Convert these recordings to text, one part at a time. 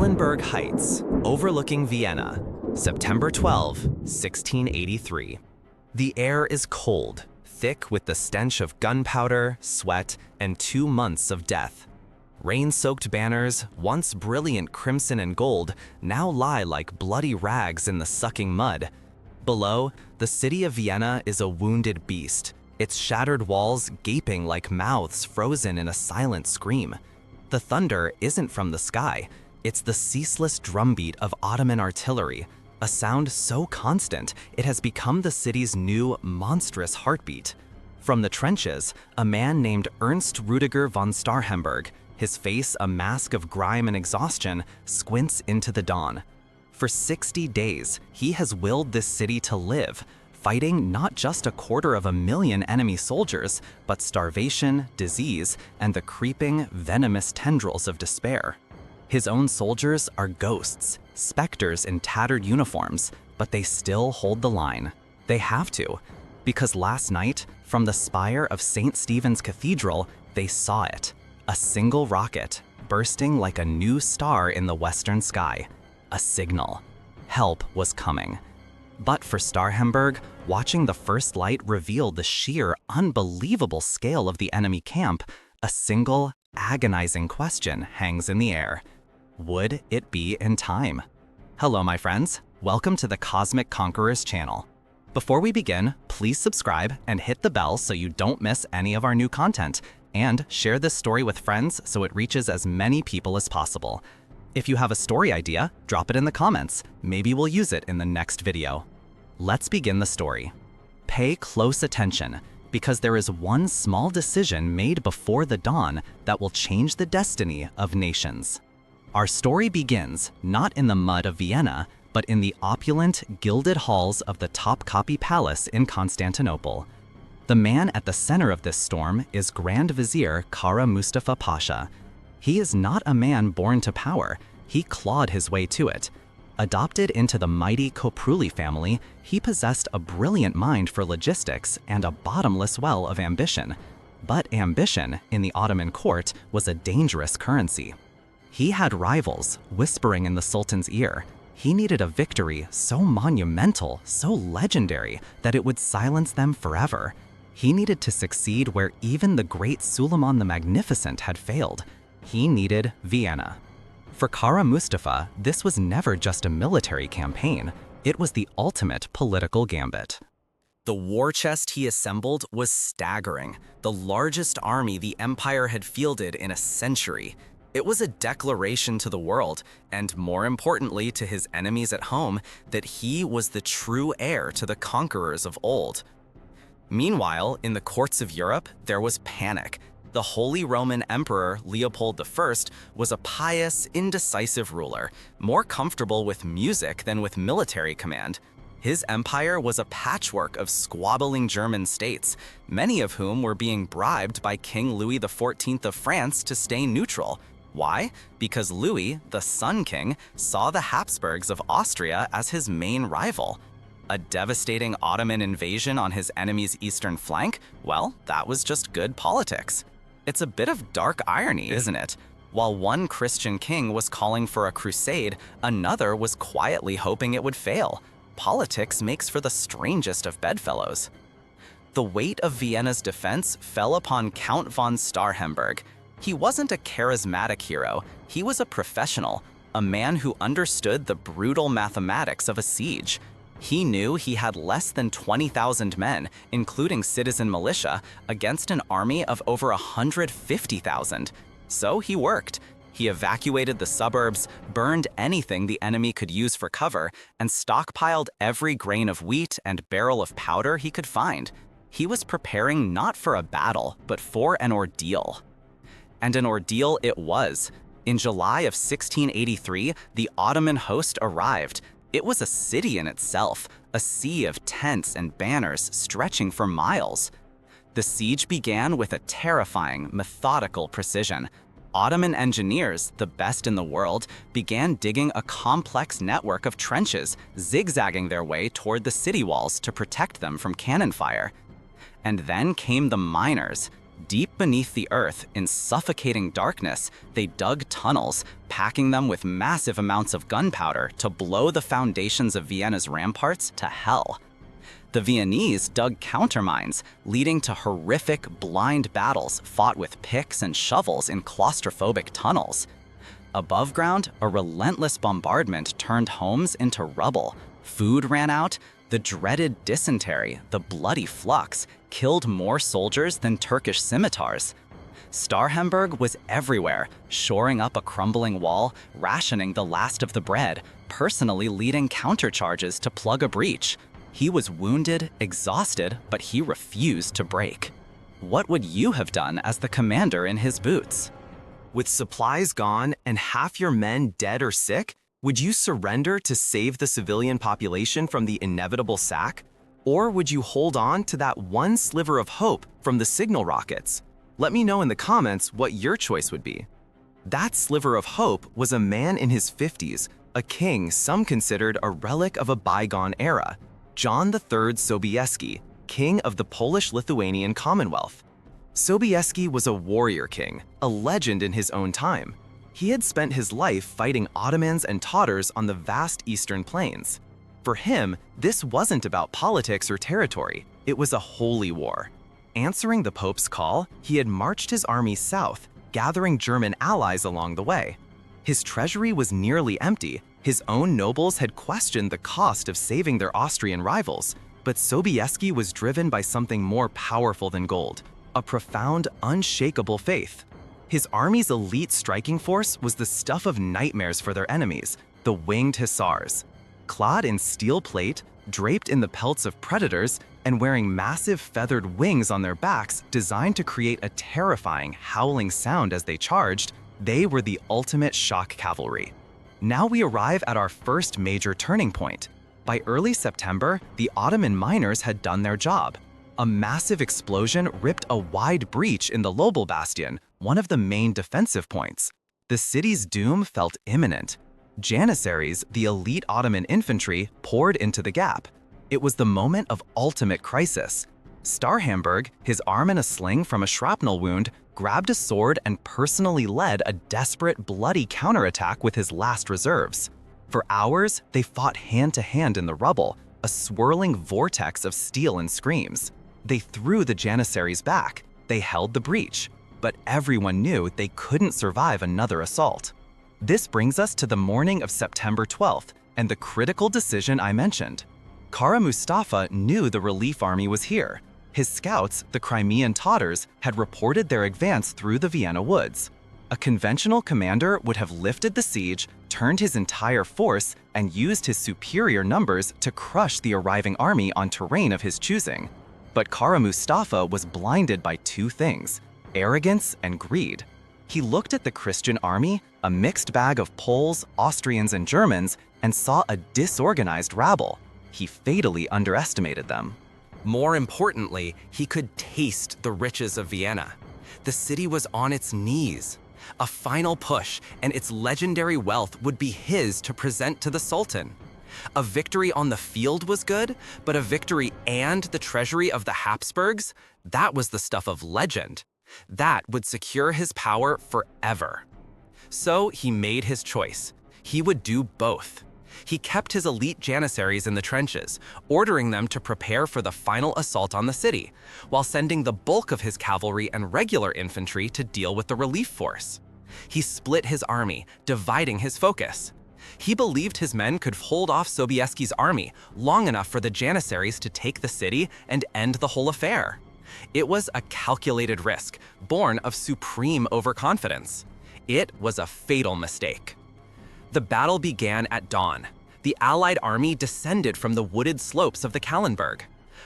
Kahlenberg Heights, overlooking Vienna, September 12, 1683. The air is cold, thick with the stench of gunpowder, sweat, and 2 months of death. Rain-soaked banners, once brilliant crimson and gold, now lie like bloody rags in the sucking mud. Below, the city of Vienna is a wounded beast, its shattered walls gaping like mouths frozen in a silent scream. The thunder isn't from the sky, it's the ceaseless drumbeat of Ottoman artillery, a sound so constant it has become the city's new, monstrous heartbeat. From the trenches, a man named Ernst Rüdiger von Starhemberg, his face a mask of grime and exhaustion, squints into the dawn. For 60 days, he has willed this city to live, fighting not just 250,000 enemy soldiers, but starvation, disease, and the creeping, venomous tendrils of despair. His own soldiers are ghosts, specters in tattered uniforms, but they still hold the line. They have to, because last night, from the spire of St. Stephen's Cathedral, they saw it. A single rocket, bursting like a new star in the western sky. A signal. Help was coming. But for Starhemberg, watching the first light revealed the sheer, unbelievable scale of the enemy camp, a single, agonizing question hangs in the air. Would it be in time? Hello, my friends. Welcome to the Cosmic Conquerors channel. Before we begin, please subscribe and hit the bell so you don't miss any of our new content, and share this story with friends so it reaches as many people as possible. If you have a story idea, drop it in the comments. Maybe we'll use it in the next video. Let's begin the story. Pay close attention, because there is one small decision made before the dawn that will change the destiny of nations. Our story begins not in the mud of Vienna, but in the opulent, gilded halls of the Topkapi Palace in Constantinople. The man at the center of this storm is Grand Vizier Kara Mustafa Pasha. He is not a man born to power, he clawed his way to it. Adopted into the mighty Kopruli family, he possessed a brilliant mind for logistics and a bottomless well of ambition. But ambition, in the Ottoman court, was a dangerous currency. He had rivals, whispering in the Sultan's ear. He needed a victory so monumental, so legendary, that it would silence them forever. He needed to succeed where even the great Suleiman the Magnificent had failed. He needed Vienna. For Kara Mustafa, this was never just a military campaign. It was the ultimate political gambit. The war chest he assembled was staggering, the largest army the empire had fielded in a century. It was a declaration to the world, and more importantly to his enemies at home, that he was the true heir to the conquerors of old. Meanwhile, in the courts of Europe, there was panic. The Holy Roman Emperor Leopold I was a pious, indecisive ruler, more comfortable with music than with military command. His empire was a patchwork of squabbling German states, many of whom were being bribed by King Louis XIV of France to stay neutral. Why? Because Louis, the Sun King, saw the Habsburgs of Austria as his main rival. A devastating Ottoman invasion on his enemy's eastern flank? Well, that was just good politics. It's a bit of dark irony, isn't it? While one Christian king was calling for a crusade, another was quietly hoping it would fail. Politics makes for the strangest of bedfellows. The weight of Vienna's defense fell upon Count von Starhemberg. He wasn't a charismatic hero, he was a professional, a man who understood the brutal mathematics of a siege. He knew he had less than 20,000 men, including citizen militia, against an army of over 150,000. So he worked. He evacuated the suburbs, burned anything the enemy could use for cover, and stockpiled every grain of wheat and barrel of powder he could find. He was preparing not for a battle, but for an ordeal. And an ordeal it was. In July of 1683, the Ottoman host arrived. It was a city in itself, a sea of tents and banners stretching for miles. The siege began with a terrifying, methodical precision. Ottoman engineers, the best in the world, began digging a complex network of trenches, zigzagging their way toward the city walls to protect them from cannon fire. And then came the miners. Deep beneath the earth, in suffocating darkness, they dug tunnels, packing them with massive amounts of gunpowder to blow the foundations of Vienna's ramparts to hell. The Viennese dug countermines, leading to horrific, blind battles fought with picks and shovels in claustrophobic tunnels. Above ground, a relentless bombardment turned homes into rubble. Food ran out. The dreaded dysentery, the bloody flux, killed more soldiers than Turkish scimitars. Starhemberg was everywhere, shoring up a crumbling wall, rationing the last of the bread, personally leading countercharges to plug a breach. He was wounded, exhausted, but he refused to break. What would you have done as the commander in his boots? With supplies gone and half your men dead or sick, would you surrender to save the civilian population from the inevitable sack? Or would you hold on to that one sliver of hope from the signal rockets? Let me know in the comments what your choice would be. That sliver of hope was a man in his 50s, a king some considered a relic of a bygone era, John III Sobieski, king of the Polish-Lithuanian Commonwealth. Sobieski was a warrior king, a legend in his own time. He had spent his life fighting Ottomans and Tatars on the vast eastern plains. For him, this wasn't about politics or territory, it was a holy war. Answering the Pope's call, he had marched his army south, gathering German allies along the way. His treasury was nearly empty. His own nobles had questioned the cost of saving their Austrian rivals, but Sobieski was driven by something more powerful than gold, a profound, unshakable faith. His army's elite striking force was the stuff of nightmares for their enemies, the Winged Hussars. Clad in steel plate, draped in the pelts of predators, and wearing massive feathered wings on their backs designed to create a terrifying, howling sound as they charged, they were the ultimate shock cavalry. Now we arrive at our first major turning point. By early September, the Ottoman miners had done their job. A massive explosion ripped a wide breach in the Lobel Bastion, one of the main defensive points. The city's doom felt imminent. Janissaries, the elite Ottoman infantry, poured into the gap. It was the moment of ultimate crisis. Starhemberg, his arm in a sling from a shrapnel wound, grabbed a sword and personally led a desperate, bloody counterattack with his last reserves. For hours, they fought hand-to-hand in the rubble, a swirling vortex of steel and screams. They threw the Janissaries back. They held the breach. But everyone knew they couldn't survive another assault. This brings us to the morning of September 12th and the critical decision I mentioned. Kara Mustafa knew the relief army was here. His scouts, the Crimean Tatars, had reported their advance through the Vienna woods. A conventional commander would have lifted the siege, turned his entire force, and used his superior numbers to crush the arriving army on terrain of his choosing. But Kara Mustafa was blinded by two things: arrogance and greed. He looked at the Christian army, a mixed bag of Poles, Austrians, and Germans, and saw a disorganized rabble. He fatally underestimated them. More importantly, he could taste the riches of Vienna. The city was on its knees. A final push, and its legendary wealth would be his to present to the Sultan. A victory on the field was good, but a victory and the treasury of the Habsburgs, that was the stuff of legend. That would secure his power forever. So he made his choice. He would do both. He kept his elite Janissaries in the trenches, ordering them to prepare for the final assault on the city, while sending the bulk of his cavalry and regular infantry to deal with the relief force. He split his army, dividing his focus. He believed his men could hold off Sobieski's army long enough for the Janissaries to take the city and end the whole affair. It was a calculated risk, born of supreme overconfidence. It was a fatal mistake. The battle began at dawn. The Allied army descended from the wooded slopes of the Kahlenberg.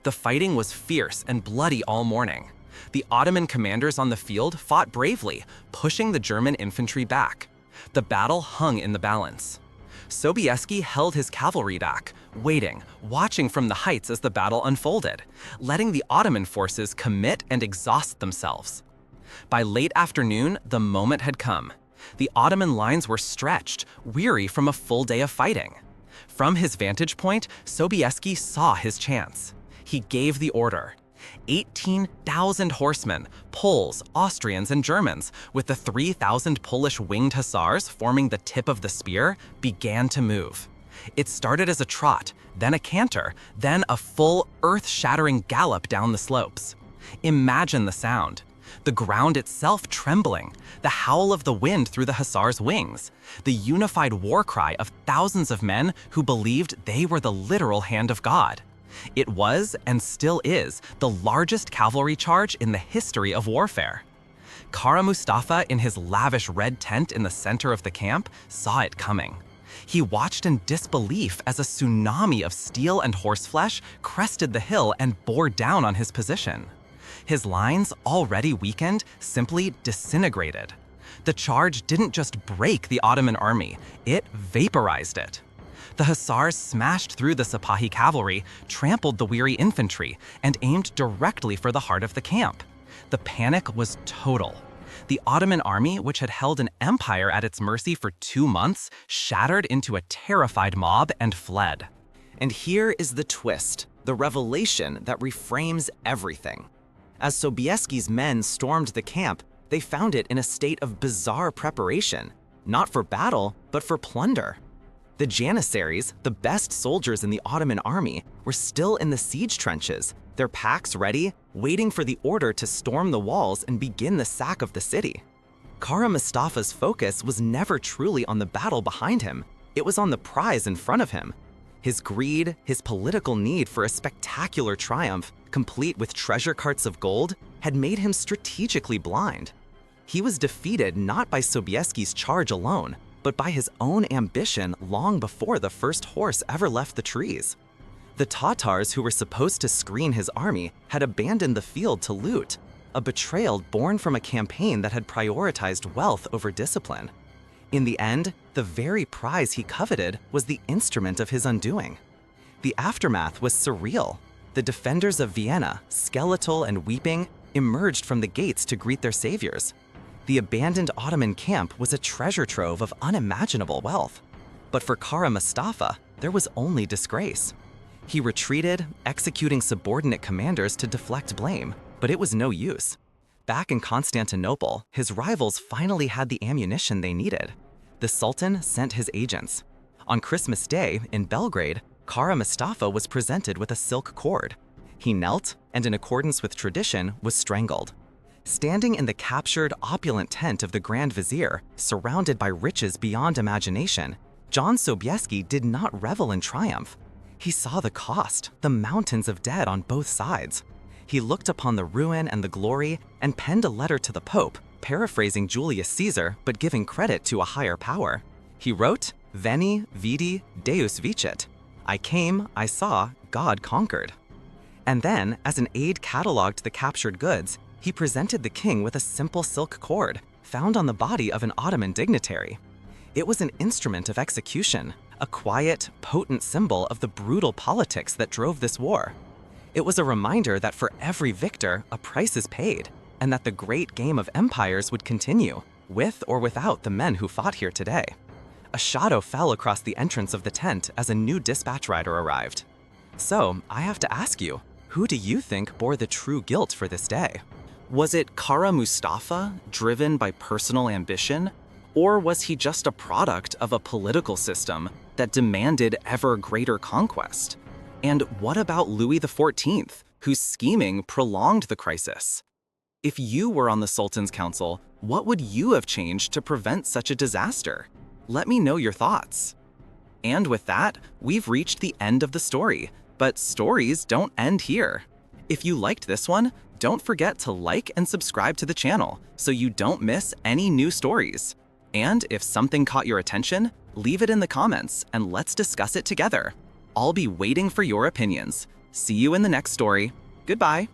The fighting was fierce and bloody all morning. The Ottoman commanders on the field fought bravely, pushing the German infantry back. The battle hung in the balance. Sobieski held his cavalry back, waiting, watching from the heights as the battle unfolded, letting the Ottoman forces commit and exhaust themselves. By late afternoon, the moment had come. The Ottoman lines were stretched, weary from a full day of fighting. From his vantage point, Sobieski saw his chance. He gave the order. 18,000 horsemen, Poles, Austrians, and Germans, with the 3,000 Polish Winged Hussars forming the tip of the spear, began to move. It started as a trot, then a canter, then a full, earth-shattering gallop down the slopes. Imagine the sound. The ground itself trembling, the howl of the wind through the hussars' wings, the unified war cry of thousands of men who believed they were the literal hand of God. It was, and still is, the largest cavalry charge in the history of warfare. Kara Mustafa, in his lavish red tent in the center of the camp, saw it coming. He watched in disbelief as a tsunami of steel and horseflesh crested the hill and bore down on his position. His lines, already weakened, simply disintegrated. The charge didn't just break the Ottoman army, it vaporized it. The hussars smashed through the Sipahi cavalry, trampled the weary infantry, and aimed directly for the heart of the camp. The panic was total. The Ottoman army, which had held an empire at its mercy for 2 months, shattered into a terrified mob and fled. And here is the twist, the revelation that reframes everything. As Sobieski's men stormed the camp, they found it in a state of bizarre preparation, not for battle, but for plunder. The Janissaries, the best soldiers in the Ottoman army, were still in the siege trenches, their packs ready, waiting for the order to storm the walls and begin the sack of the city. Kara Mustafa's focus was never truly on the battle behind him, it was on the prize in front of him. His greed, his political need for a spectacular triumph, complete with treasure carts of gold, had made him strategically blind. He was defeated not by Sobieski's charge alone, but by his own ambition long before the first horse ever left the trees. The Tatars who were supposed to screen his army had abandoned the field to loot, a betrayal born from a campaign that had prioritized wealth over discipline. In the end, the very prize he coveted was the instrument of his undoing. The aftermath was surreal. The defenders of Vienna, skeletal and weeping, emerged from the gates to greet their saviors. The abandoned Ottoman camp was a treasure trove of unimaginable wealth. But for Kara Mustafa, there was only disgrace. He retreated, executing subordinate commanders to deflect blame, but it was no use. Back in Constantinople, his rivals finally had the ammunition they needed. The Sultan sent his agents. On Christmas Day, in Belgrade, Kara Mustafa was presented with a silk cord. He knelt, and in accordance with tradition, was strangled. Standing in the captured, opulent tent of the Grand Vizier, surrounded by riches beyond imagination, John Sobieski did not revel in triumph. He saw the cost, the mountains of dead on both sides. He looked upon the ruin and the glory and penned a letter to the Pope, paraphrasing Julius Caesar but giving credit to a higher power. He wrote, "Veni, vidi, Deus vicit." I came, I saw, God conquered. And then, as an aide cataloged the captured goods, he presented the king with a simple silk cord, found on the body of an Ottoman dignitary. It was an instrument of execution, a quiet, potent symbol of the brutal politics that drove this war. It was a reminder that for every victor, a price is paid, and that the great game of empires would continue, with or without the men who fought here today. A shadow fell across the entrance of the tent as a new dispatch rider arrived. So, I have to ask you, who do you think bore the true guilt for this day? Was it Kara Mustafa, driven by personal ambition? Or was he just a product of a political system that demanded ever greater conquest? And what about Louis XIV, whose scheming prolonged the crisis? If you were on the Sultan's council, what would you have changed to prevent such a disaster? Let me know your thoughts. And with that, we've reached the end of the story, but stories don't end here. If you liked this one, don't forget to like and subscribe to the channel so you don't miss any new stories. And if something caught your attention, leave it in the comments and let's discuss it together. I'll be waiting for your opinions. See you in the next story. Goodbye.